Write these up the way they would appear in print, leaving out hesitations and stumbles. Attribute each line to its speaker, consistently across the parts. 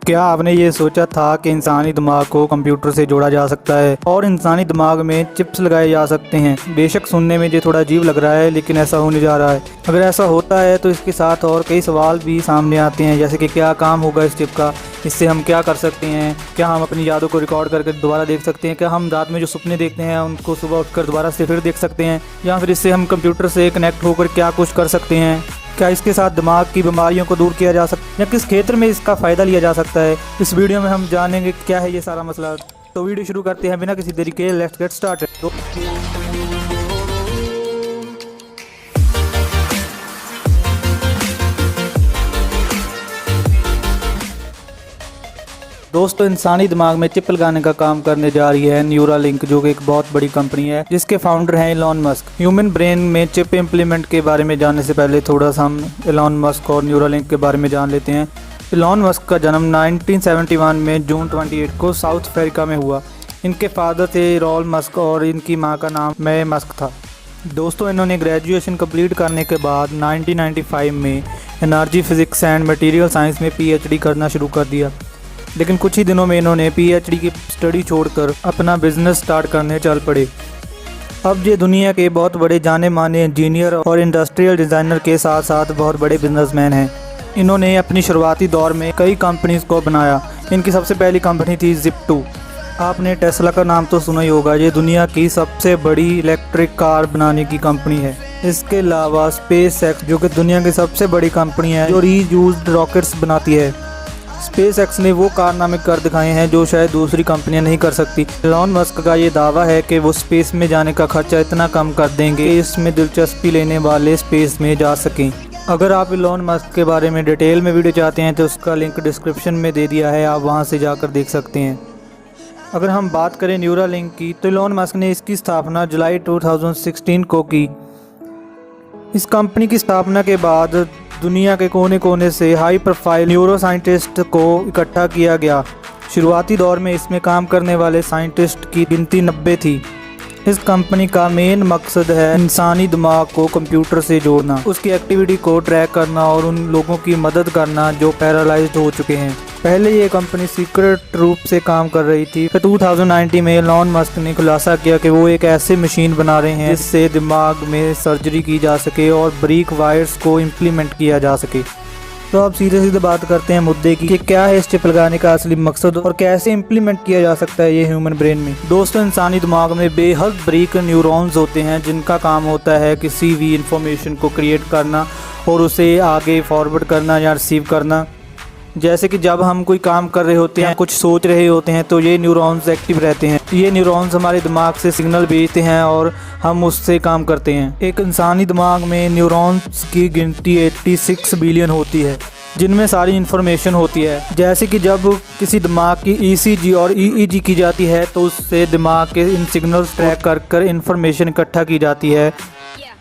Speaker 1: क्या आपने ये सोचा था कि इंसानी दिमाग को कंप्यूटर से जोड़ा जा सकता है और इंसानी दिमाग में चिप्स लगाए जा सकते हैं? बेशक सुनने में ये थोड़ा अजीब लग रहा है, लेकिन ऐसा होने जा रहा है। अगर ऐसा होता है तो इसके साथ और कई सवाल भी सामने आते हैं, जैसे कि क्या काम होगा इस चिप का, इससे हम क्या कर सकते हैं, क्या हम अपनी यादों को रिकॉर्ड करके दोबारा देख सकते हैं, क्या हम रात में जो सपने देखते हैं उनको सुबह उठकर दोबारा से फिर देख सकते हैं, या फिर इससे हम कंप्यूटर से कनेक्ट होकर क्या कुछ कर सकते हैं, क्या इसके साथ दिमाग की बीमारियों को दूर किया जा सकता है, या किस क्षेत्र में इसका फ़ायदा लिया जा सकता है। इस वीडियो में हम जानेंगे क्या है ये सारा मसला। तो वीडियो शुरू करते हैं बिना किसी देरी के। Let's get started. दोस्तों, इंसानी दिमाग में चिप लगाने का काम करने जा रही है न्यूरालिंक, जो कि एक बहुत बड़ी कंपनी है जिसके फाउंडर हैं एलॉन मस्क। ह्यूमन ब्रेन में चिप इम्प्लीमेंट के बारे में जानने से पहले थोड़ा सा हम एलॉन मस्क और न्यूरालिंक के बारे में जान लेते हैं। एलॉन मस्क का जन्म 1971 में जून 28 को साउथ अफ्रीका में हुआ। इनके फादर थे रॉल मस्क और इनकी माँ का नाम मै मस्क था। दोस्तों, इन्होंने ग्रेजुएशन कंप्लीट करने के बाद 1995 में energy physics and material science में PhD करना शुरू कर दिया, लेकिन कुछ ही दिनों में इन्होंने PhD की स्टडी छोड़कर अपना बिजनेस स्टार्ट करने चल पड़े। अब ये दुनिया के बहुत बड़े जाने माने इंजीनियर और इंडस्ट्रियल डिज़ाइनर के साथ साथ बहुत बड़े बिजनेसमैन हैं। इन्होंने अपनी शुरुआती दौर में कई कंपनीज को बनाया। इनकी सबसे पहली कंपनी थी Zip2। आपने टेस्ला का नाम तो सुना ही होगा। ये दुनिया की सबसे बड़ी इलेक्ट्रिक कार बनाने की कंपनी है। इसके अलावा SpaceX, जो कि दुनिया की सबसे बड़ी कंपनी है जो रीयूज्ड रॉकेट्स बनाती है। SpaceX ने वो कारनामे कर दिखाए हैं जो शायद दूसरी कंपनियां नहीं कर सकती। एलॉन मस्क का ये दावा है कि वो स्पेस में जाने का खर्चा इतना कम कर देंगे कि इसमें दिलचस्पी लेने वाले स्पेस में जा सकें। अगर आप एलॉन मस्क के बारे में डिटेल में वीडियो चाहते हैं तो उसका लिंक डिस्क्रिप्शन में दे दिया है, आप वहां से जाकर देख सकते हैं। अगर हम बात करें न्यूरालिंक की, तो एलॉन मस्क ने इसकी स्थापना जुलाई 2016 को की। इस कंपनी की स्थापना के बाद दुनिया के कोने कोने से हाई प्रोफाइल न्यूरो साइंटिस्ट को इकट्ठा किया गया। शुरुआती दौर में इसमें काम करने वाले साइंटिस्ट की गिनती 90 थी। इस कंपनी का मेन मकसद है इंसानी दिमाग को कंप्यूटर से जोड़ना, उसकी एक्टिविटी को ट्रैक करना और उन लोगों की मदद करना जो पैरालाइज्ड हो चुके हैं। पहले ये कंपनी सीक्रेट रूप से काम कर रही थी। फिर 2019 में एलॉन मस्क ने खुलासा किया कि वो एक ऐसी मशीन बना रहे हैं जिससे दिमाग में सर्जरी की जा सके और ब्रेक वायर्स को इम्प्लीमेंट किया जा सके। तो अब सीधे सीधे बात करते हैं मुद्दे की कि क्या है इस चिप लगाने का असली मकसद और कैसे इम्प्लीमेंट किया जा सकता है ये ह्यूमन ब्रेन में। दोस्तों, इंसानी दिमाग में बेहद बारीक न्यूरॉन्स होते हैं जिनका काम होता है किसी भी इंफॉर्मेशन को क्रिएट करना और उसे आगे फॉरवर्ड करना या रिसीव करना। जैसे कि जब हम कोई काम कर रहे होते हैं, कुछ सोच रहे होते हैं, तो ये न्यूरॉन्स एक्टिव रहते हैं। ये न्यूरॉन्स हमारे दिमाग से सिग्नल भेजते हैं और हम उससे काम करते हैं। एक इंसानी दिमाग में न्यूरॉन्स की गिनती 86 बिलियन होती है, जिनमें सारी इन्फॉर्मेशन होती है। जैसे कि जब किसी दिमाग की ECG और EEG की जाती है तो उससे दिमाग के इन सिग्नल्स ट्रैक कर इन्फॉर्मेशन इकट्ठा की जाती है,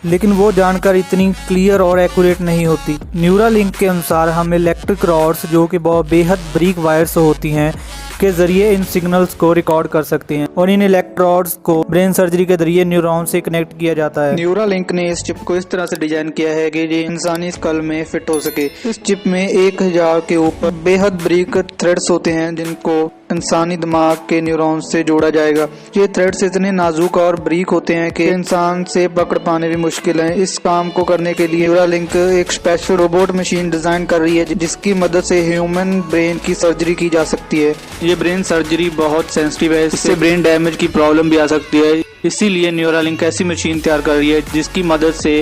Speaker 1: लेकिन वो जानकारी इतनी क्लियर और एक्यूरेट नहीं होती। न्यूरालिंक के अनुसार हम इलेक्ट्रिक रॉड्स, जो कि बहुत बेहद बारीक वायर्स होती हैं, के जरिए इन सिग्नल्स को रिकॉर्ड कर सकते हैं और इन इलेक्ट्रोड्स को ब्रेन सर्जरी के जरिए न्यूरॉन से कनेक्ट किया जाता है। न्यूरालिंक ने इस चिप को इस तरह से डिजाइन किया है कि ये इंसानी स्कल में फिट हो सके। इस चिप में 1000 के ऊपर बेहद बारीक थ्रेड्स होते हैं जिनको इंसानी दिमाग के न्यूरॉन से जोड़ा जाएगा। ये थ्रेड्स इतने नाजुक और बारीक होते हैं कि इंसान से पकड़ पाने भी मुश्किल है। इस काम को करने के लिए न्यूरालिंक एक स्पेशल रोबोट मशीन डिजाइन कर रही है जिसकी मदद से ह्यूमन ब्रेन की सर्जरी की जा सकती है। ये ब्रेन सर्जरी बहुत सेंसिटिव है, इससे ब्रेन डैमेज की प्रॉब्लम भी आ सकती है। इसीलिए न्यूरालिंक ऐसी मशीन तैयार कर रही है जिसकी मदद से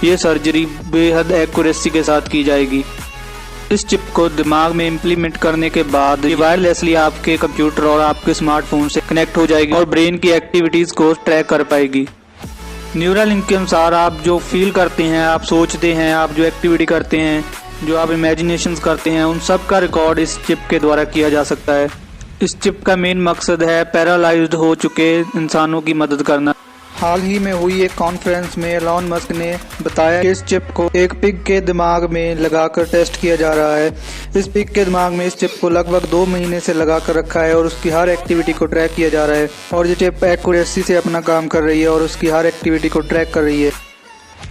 Speaker 1: ये सर्जरी बेहद एक्यूरेसी के साथ की जाएगी। इस चिप को दिमाग में इम्प्लीमेंट करने के बाद ये वायरलेसली आपके कंप्यूटर और आपके स्मार्टफोन से कनेक्ट हो जाएगी और ब्रेन की एक्टिविटीज को ट्रैक कर पाएगी। न्यूरालिंक के अनुसार आप जो फील करते हैं, आप सोचते हैं, आप जो एक्टिविटी करते हैं, जो आप इमेजिनेशंस करते हैं, उन सब का रिकॉर्ड इस चिप के द्वारा किया जा सकता है। इस चिप का मेन मकसद है पैरालाइज्ड हो चुके इंसानों की मदद करना। हाल ही में हुई एक कॉन्फ्रेंस में एलॉन मस्क ने बताया कि इस चिप को एक पिग के दिमाग में लगाकर टेस्ट किया जा रहा है। इस पिग के दिमाग में इस चिप को लगभग 2 महीने से लगाकर रखा है और उसकी हर एक्टिविटी को ट्रैक किया जा रहा है और ये चिप एक्यूरेसी से अपना काम कर रही है और उसकी हर एक्टिविटी को ट्रैक कर रही है।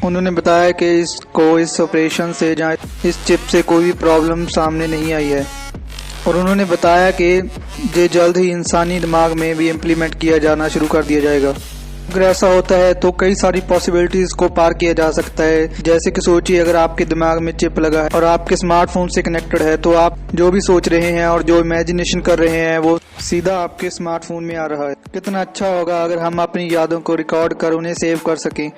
Speaker 1: उन्होंने बताया कि इसको इस ऑपरेशन से जहाँ इस चिप से कोई भी प्रॉब्लम सामने नहीं आई है। और उन्होंने बताया कि ये जल्द ही इंसानी दिमाग में भी इम्प्लीमेंट किया जाना शुरू कर दिया जाएगा। अगर ऐसा होता है तो कई सारी पॉसिबिलिटीज को पार किया जा सकता है। जैसे कि सोचिए, अगर आपके दिमाग में चिप लगा है और आपके स्मार्टफोन से कनेक्टेड है, तो आप जो भी सोच रहे हैं और जो इमेजिनेशन कर रहे हैं वो सीधा आपके स्मार्टफोन में आ रहा है। कितना अच्छा होगा अगर हम अपनी यादों को रिकॉर्ड कर उन्हें सेव कर सकें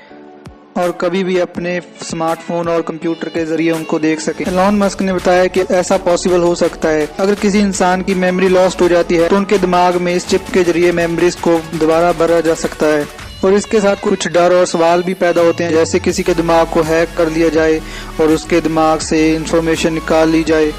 Speaker 1: और कभी भी अपने स्मार्टफोन और कंप्यूटर के जरिए उनको देख सके। एलॉन मस्क ने बताया कि ऐसा पॉसिबल हो सकता है। अगर किसी इंसान की मेमोरी लॉस्ट हो जाती है तो उनके दिमाग में इस चिप के जरिए मेमोरीज को दोबारा भरा जा सकता है। और इसके साथ कुछ डर और सवाल भी पैदा होते हैं, जैसे किसी के दिमाग को हैक कर लिया जाए और उसके दिमाग से इंफॉर्मेशन निकाल ली जाए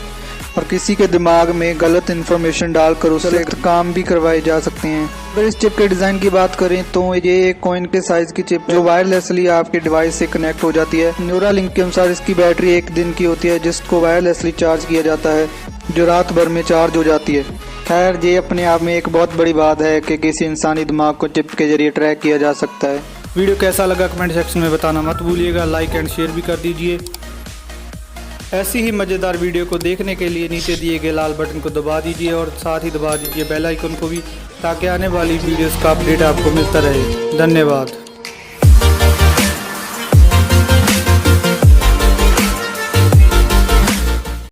Speaker 1: और किसी के दिमाग में गलत इंफॉर्मेशन डालकर उससे काम भी करवाए जा सकते हैं। अगर इस चिप के डिजाइन की बात करें तो ये एक कॉइन के साइज की चिप जो वायरलेसली आपके डिवाइस से कनेक्ट हो जाती है। न्यूरालिंक के अनुसार इसकी बैटरी 1 दिन की होती है, जिसको वायरलेसली चार्ज किया जाता है, जो रात भर में चार्ज हो जाती है। खैर, ये अपने आप में एक बहुत बड़ी बात है कि किसी इंसानी दिमाग को चिप के जरिए ट्रैक किया जा सकता है। वीडियो कैसा लगा कमेंट सेक्शन में बताना मत भूलिएगा। लाइक एंड शेयर भी कर दीजिए। ऐसी ही मज़ेदार वीडियो को देखने के लिए नीचे दिए गए लाल बटन को दबा दीजिए और साथ ही दबा दीजिए बेल आइकन को भी, ताकि आने वाली वीडियोस का अपडेट आपको मिलता रहे। धन्यवाद।